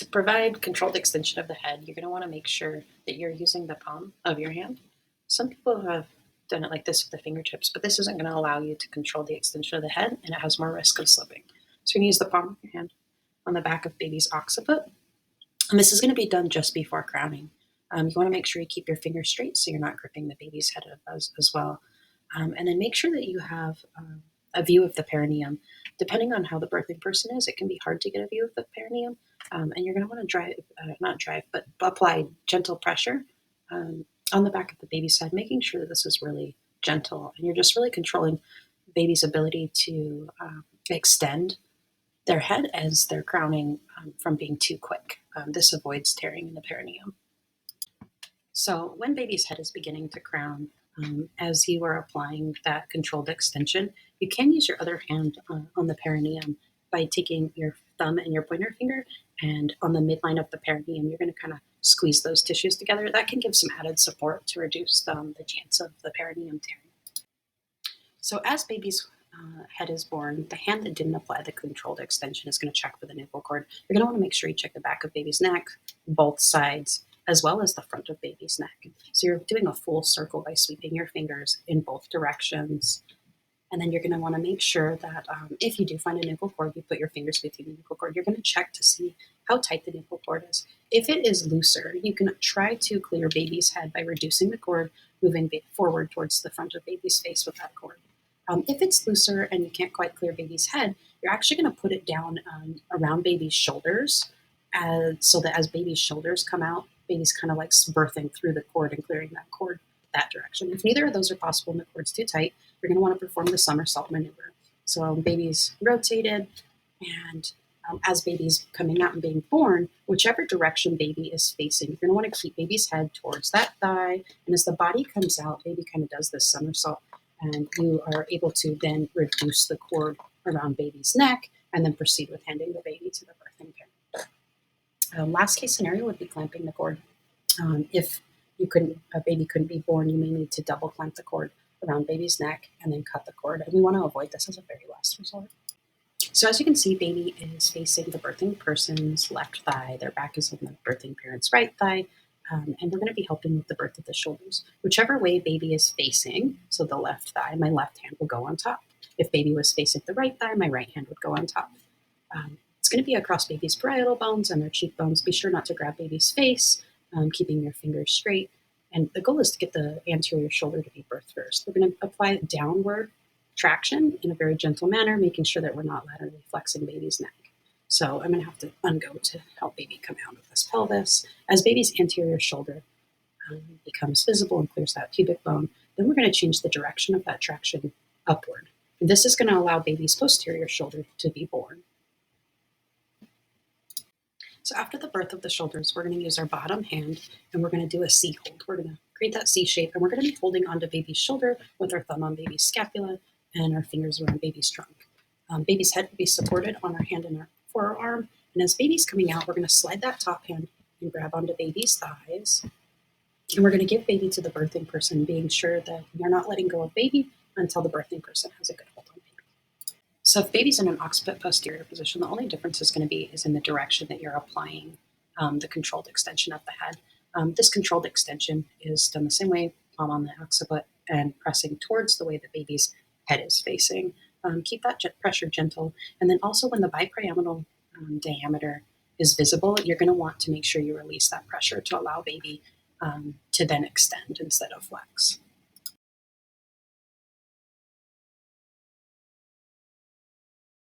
To provide controlled extension of the head, you're going to want to make sure that you're using the palm of your hand. Some people have done it like this with the fingertips, but this isn't going to allow you to control the extension of the head, and it has more risk of slipping. So you're going to use the palm of your hand on the back of baby's occiput. And this is going to be done just before crowning. You want to make sure you keep your fingers straight so you're not gripping the baby's head as well. And then make sure that you have a view of the perineum. Depending on how the birthing person is, it can be hard to get a view of the perineum. And you're going to want to apply gentle pressure on the back of the baby's head, making sure that this is really gentle. And you're just really controlling the baby's ability to extend their head as they're crowning from being too quick. This avoids tearing in the perineum. So when baby's head is beginning to crown, as you are applying that controlled extension, you can use your other hand on the perineum by taking your thumb and your pointer finger, and on the midline of the perineum, you're going to kind of squeeze those tissues together. That can give some added support to reduce the chance of the perineum tearing. So as baby's head is born, the hand that didn't apply the controlled extension is going to check for the nipple cord. You're going to want to make sure you check the back of baby's neck, both sides, as well as the front of baby's neck. So you're doing a full circle by sweeping your fingers in both directions. And then you're going to want to make sure that if you do find a nipple cord, you put your fingers between the nipple cord. You're going to check to see how tight the nipple cord is. If it is looser, you can try to clear baby's head by reducing the cord, moving forward towards the front of baby's face with that cord. If it's looser and you can't quite clear baby's head, you're actually going to put it down around baby's shoulders so that as baby's shoulders come out, baby's kind of like birthing through the cord and clearing that cord that direction. If neither of those are possible and the cord's too tight, you're going to want to perform the somersault maneuver. So baby's rotated, and as baby's coming out and being born, whichever direction baby is facing, you're going to want to keep baby's head towards that thigh. And as the body comes out, baby kind of does this somersault, and you are able to then reduce the cord around baby's neck and then proceed with handing the baby to the birthing parent. Last case scenario would be clamping the cord. If a baby couldn't be born, you may need to double clamp the cord around baby's neck and then cut the cord. And we want to avoid this as a very last resort. So as you can see, baby is facing the birthing person's left thigh. Their back is on the birthing parent's right thigh. And we're going to be helping with the birth of the shoulders. Whichever way baby is facing, so the left thigh, my left hand will go on top. If baby was facing the right thigh, my right hand would go on top. It's going to be across baby's parietal bones and their cheekbones. Be sure not to grab baby's face, keeping your fingers straight. And the goal is to get the anterior shoulder to be birthed first. We're going to apply downward traction in a very gentle manner, making sure that we're not laterally flexing baby's neck. So I'm going to have to ungo to help baby come out of this pelvis. As baby's anterior shoulder becomes visible and clears that pubic bone, then we're going to change the direction of that traction upward. And this is going to allow baby's posterior shoulder to be born. So after the birth of the shoulders, we're going to use our bottom hand and we're going to do a C hold. We're going to create that C shape, and we're going to be holding onto baby's shoulder with our thumb on baby's scapula and our fingers around baby's trunk. Baby's head will be supported on our hand and our forearm. And as baby's coming out, we're going to slide that top hand and grab onto baby's thighs. And we're going to give baby to the birthing person, being sure that you're not letting go of baby until the birthing person has a good hold on baby. So if baby's in an occiput posterior position, the only difference is going to be in the direction that you're applying the controlled extension of the head. This controlled extension is done the same way, palm on the occiput and pressing towards the way the baby's head is facing. Keep that pressure gentle. And then also when the bipyramidal diameter is visible, you're going to want to make sure you release that pressure to allow baby to then extend instead of flex.